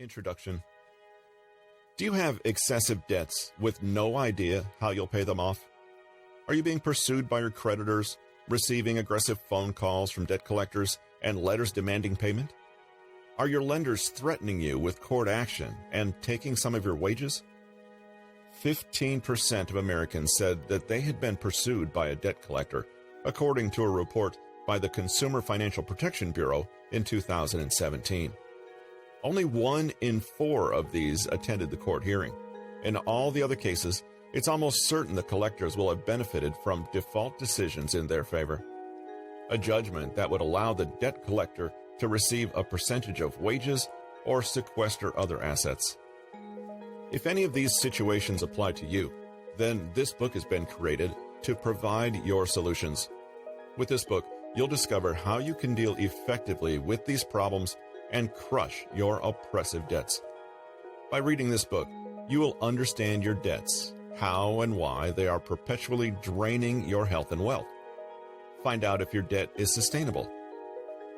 Introduction. Do you have excessive debts with no idea how you'll pay them off? Are you being pursued by your creditors, receiving aggressive phone calls from debt collectors and letters demanding payment? Are your lenders threatening you with court action and taking some of your wages? 15% of Americans said that they had been pursued by a debt collector, according to a report by the Consumer Financial Protection Bureau in 2017. Only 1 in 4 of these attended the court hearing. In all the other cases, it's almost certain the collectors will have benefited from default decisions in their favor. A judgment that would allow the debt collector to receive a percentage of wages or sequester other assets. If any of these situations apply to you, then this book has been created to provide your solutions. With this book, you'll discover how you can deal effectively with these problems and crush your oppressive debts. By reading this book, you will understand your debts, how and why they are perpetually draining your health and wealth. Find out if your debt is sustainable.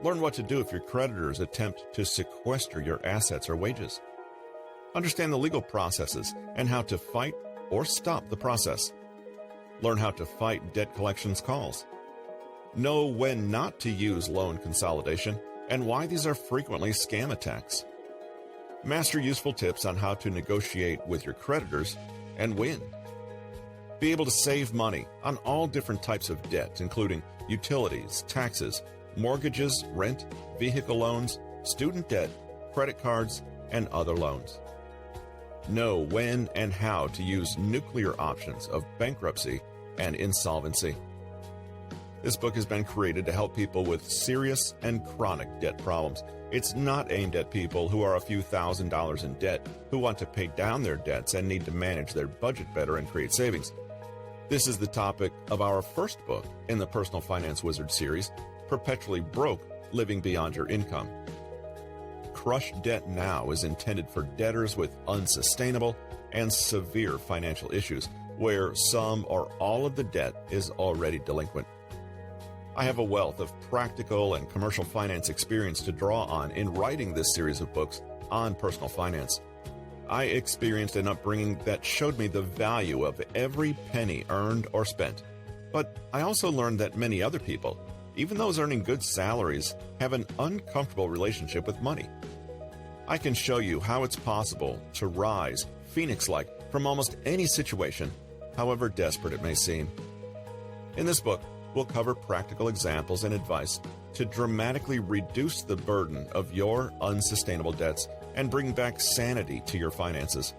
Learn what to do if your creditors attempt to sequester your assets or wages. Understand the legal processes and how to fight or stop the process. Learn how to fight debt collections calls. Know when not to use loan consolidation and why these are frequently scam attacks. Master useful tips on how to negotiate with your creditors and win. Be able to save money on all different types of debt, including utilities, taxes, mortgages, rent, vehicle loans, student debt, credit cards, and other loans. Know when and how to use nuclear options of bankruptcy and insolvency. This book has been created to help people with serious and chronic debt problems. It's not aimed at people who are a few $1,000s in debt, who want to pay down their debts and need to manage their budget better and create savings. This is the topic of our first book in the Personal Finance Wizard series, Perpetually Broke, Living Beyond Your Income. Crush Debt Now is intended for debtors with unsustainable and severe financial issues, where some or all of the debt is already delinquent. I have a wealth of practical and commercial finance experience to draw on in writing this series of books on personal finance. I experienced an upbringing that showed me the value of every penny earned or spent. But I also learned that many other people, even those earning good salaries, have an uncomfortable relationship with money. I can show you how it's possible to rise, phoenix-like, from almost any situation, however desperate it may seem. In this book, we'll cover practical examples and advice to dramatically reduce the burden of your unsustainable debts and bring back sanity to your finances.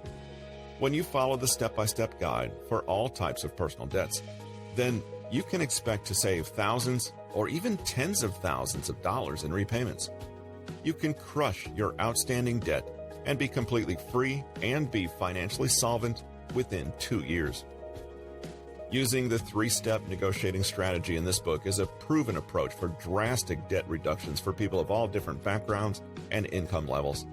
When you follow the step-by-step guide for all types of personal debts, then you can expect to save thousands or even tens of thousands of dollars in repayments. You can crush your outstanding debt and be completely free and be financially solvent within 2 years. Using the 3-step negotiating strategy in this book is a proven approach for drastic debt reductions for people of all different backgrounds and income levels.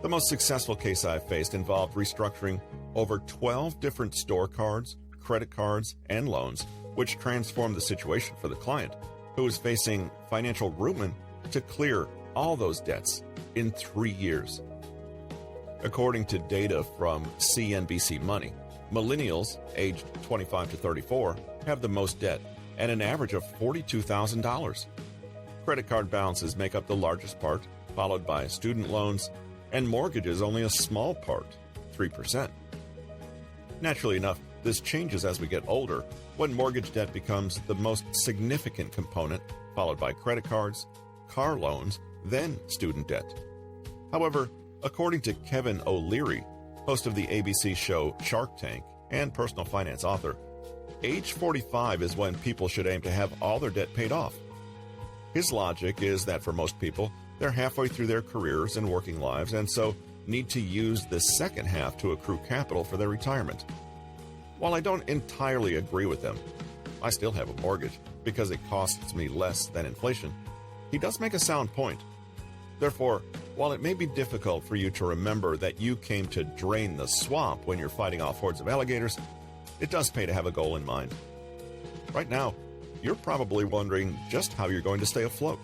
The most successful case I've faced involved restructuring over 12 different store cards, credit cards, and loans, which transformed the situation for the client, who was facing financial ruin, to clear all those debts in 3 years. According to data from CNBC Money, millennials aged 25 to 34 have the most debt at an average of $42,000. Credit card balances make up the largest part, followed by student loans, and mortgages only a small part, 3%. Naturally enough, this changes as we get older, when mortgage debt becomes the most significant component, followed by credit cards, car loans, then student debt. However, according to Kevin O'Leary, host of the ABC show Shark Tank and personal finance author, age 45 is when people should aim to have all their debt paid off. His logic is that for most people, they're halfway through their careers and working lives, and so need to use the second half to accrue capital for their retirement. While I don't entirely agree with him, I still have a mortgage because it costs me less than inflation. He does make a sound point. Therefore, while it may be difficult for you to remember that you came to drain the swamp when you're fighting off hordes of alligators, it does pay to have a goal in mind. Right now, you're probably wondering just how you're going to stay afloat.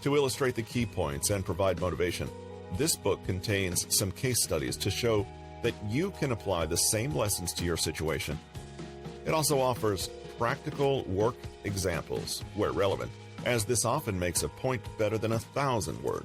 To illustrate the key points and provide motivation, This book contains some case studies to show that you can apply the same lessons to your situation. It also offers practical work examples where relevant, as this often makes a point better than 1,000 words.